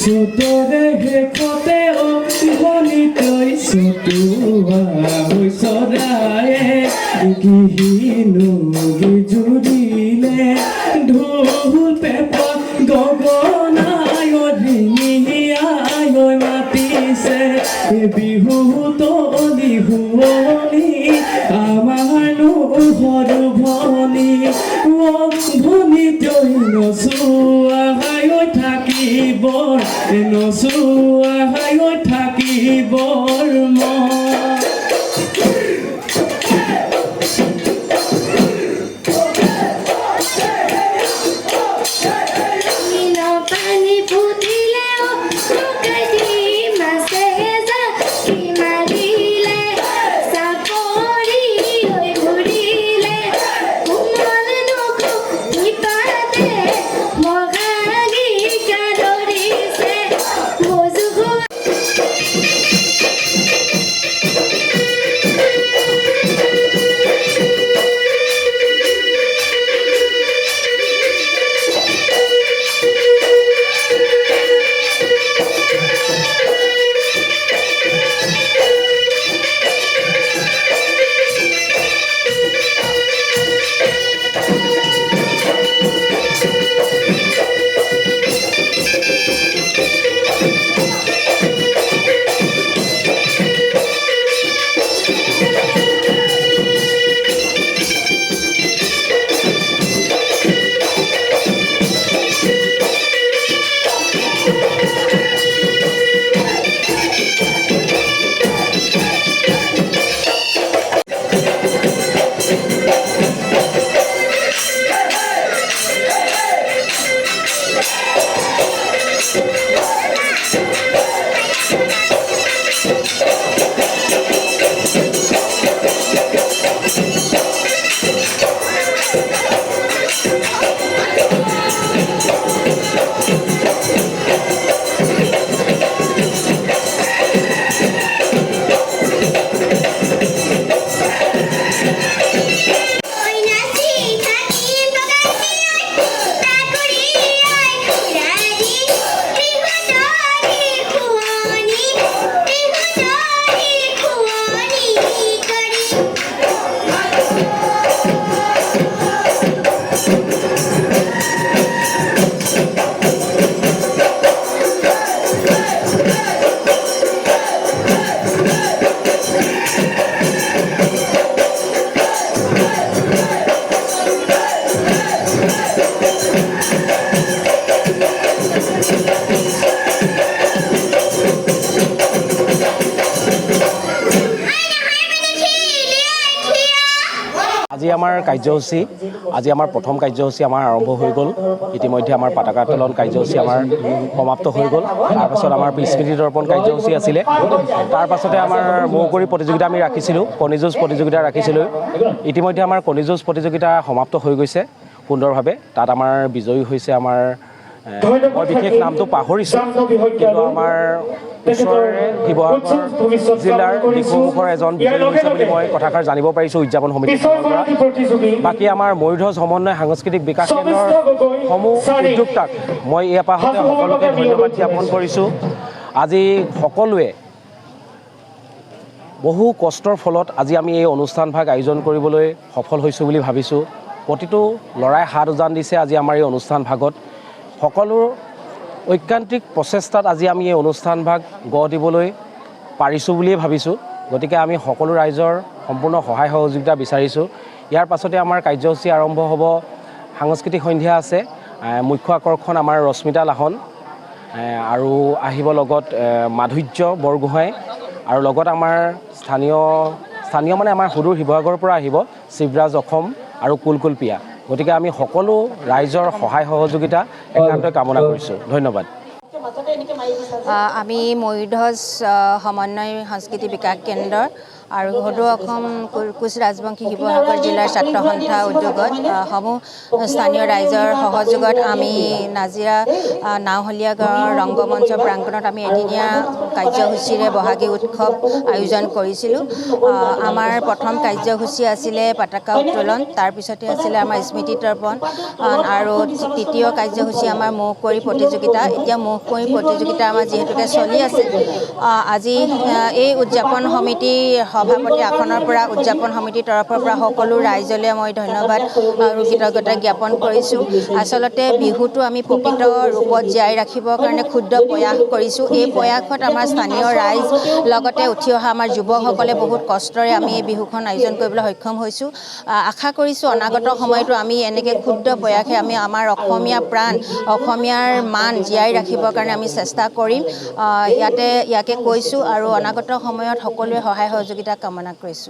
Sotore hekote o bonitoi sotua hoi sorae gihinu gijurile dhul pepa gogonai o ringi ayo matise bihu to dihuoni amar nu horu bhoni o bonitoi no sua hayo থাকিবৰ নচুৱা হাইও থাকিবৰ মন আমাৰ কাৰ্যসূচী আজি আমাৰ প্ৰথম কাৰ্যসূচী আমাৰ আৰম্ভ হৈ গ'ল ইতিমধ্যে আমাৰ পতাকা উত্তোলন কাৰ্যসূচী আমাৰ সমাপ্ত হৈ গ'ল তাৰপাছত আমাৰ স্মৃতি দৰ্পণ কাৰ্যসূচী আছিলে তাৰপাছতে আমাৰ মৌকুঁৱৰী প্ৰতিযোগিতা আমি ৰাখিছিলোঁ কণী যুঁজ প্ৰতিযোগিতা ৰাখিছিলোঁ ইতিমধ্যে আমাৰ কণী যুঁজ প্ৰতিযোগিতা সমাপ্ত হৈ গৈছে সুন্দৰভাৱে তাত আমাৰ বিজয়ী হৈছে আমাৰ মই বিশেষ নামটো পাহৰিছোঁ কিন্তু আমাৰ ওচৰৰে শিৱসাগৰ জিলাৰ দিখৌমুখৰ এজন বিজয়ী হৈছে বুলি মই কথাষাৰ জানিব পাৰিছোঁ উদযাপন সমিতিৰ পৰা বাকী আমাৰ ময়ূৰধ্বজ সমন্বয় সাংস্কৃতিক বিকাশ কেন্দ্ৰৰ সমূহ উদ্যোক্তাক মই এই এপাহতে সকলোকে ধন্যবাদ জ্ঞাপন কৰিছোঁ আজি সকলোৱে বহু কষ্টৰ ফলত আজি আমি এই অনুষ্ঠানভাগ আয়োজন কৰিবলৈ সফল হৈছোঁ বুলি ভাবিছোঁ প্ৰতিটো ল'ৰাই হাত উজান দিছে আজি আমাৰ এই অনুষ্ঠানভাগত সকলো ঐকান্তিক প্ৰচেষ্টাত আজি আমি এই অনুষ্ঠানভাগ গঢ় দিবলৈ পাৰিছোঁ বুলিয়ে ভাবিছোঁ গতিকে আমি সকলো ৰাইজৰ সম্পূৰ্ণ সহায় সহযোগিতা বিচাৰিছোঁ ইয়াৰ পাছতে আমাৰ কাৰ্যসূচী আৰম্ভ হ'ব সাংস্কৃতিক সন্ধিয়া আছে মুখ্য আকৰ্ষণ আমাৰ ৰশ্মিতা লাহন আৰু আহিব লগত মাধুৰ্য বৰগোহাঁই আৰু লগত আমাৰ স্থানীয় মানে আমাৰ সুদূৰ শিৱসাগৰৰ পৰা আহিব শিৱৰাজ অসম আৰু কুলকুলপিয়া গতিকে আমি সকলো ৰাইজৰ সহায় সহযোগিতা একান্তই কামনা কৰিছোঁ ধন্যবাদ আমি ময়ূৰধ্বজ সমন্বয় সাংস্কৃতিক বিকাশ কেন্দ্ৰৰ আৰু সদৌ অসম কোচ ৰাজবংশী শিৱসাগৰ জিলাৰ ছাত্ৰ সন্থা উদ্যোগত সমূহ স্থানীয় ৰাইজৰ সহযোগত আমি নাজিৰা নাওহলীয়া গাঁৱৰ ৰংগমঞ্চ প্ৰাংগণত আমি এদিনীয়া কাৰ্যসূচীৰে বহাগী উৎসৱ আয়োজন কৰিছিলোঁ আমাৰ প্ৰথম কাৰ্যসূচী আছিলে পতাকা উত্তোলন তাৰপিছতে আছিলে আমাৰ স্মৃতি তৰ্পণ আৰু তৃতীয় কাৰ্যসূচী আমাৰ মৌকুঁৱৰী প্ৰতিযোগিতা এতিয়া মৌকুঁৱৰী প্ৰতিযোগিতা আমাৰ যিহেতুকে চলি আছে আজি এই উদযাপন সমিতি সভাপতি আসনৰ পৰা উদযাপন সমিতিৰ তৰফৰ পৰা সকলো ৰাইজলৈ মই ধন্যবাদ আৰু কৃতজ্ঞতা জ্ঞাপন কৰিছোঁ আচলতে বিহুটো আমি প্ৰকৃত ৰূপত জীয়াই ৰাখিবৰ কাৰণে ক্ষুদ্ৰ প্ৰয়াস কৰিছোঁ এই প্ৰয়াসত আমাৰ স্থানীয় ৰাইজ লগতে উঠি অহা আমাৰ যুৱকসকলে বহুত কষ্টৰে আমি এই বিহুখন আয়োজন কৰিবলৈ সক্ষম হৈছোঁ আশা কৰিছোঁ অনাগত সময়তো আমি এনেকৈ ক্ষুদ্ৰ প্ৰয়াসে আমি আমাৰ অসমীয়া প্ৰাণ অসমীয়াৰ মান জীয়াই ৰাখিবৰ কাৰণে আমি চেষ্টা কৰিম ইয়াকে কৈছোঁ আৰু অনাগত সময়ত সকলোৱে সহায় সহযোগিতা কামনা কৰিছোঁ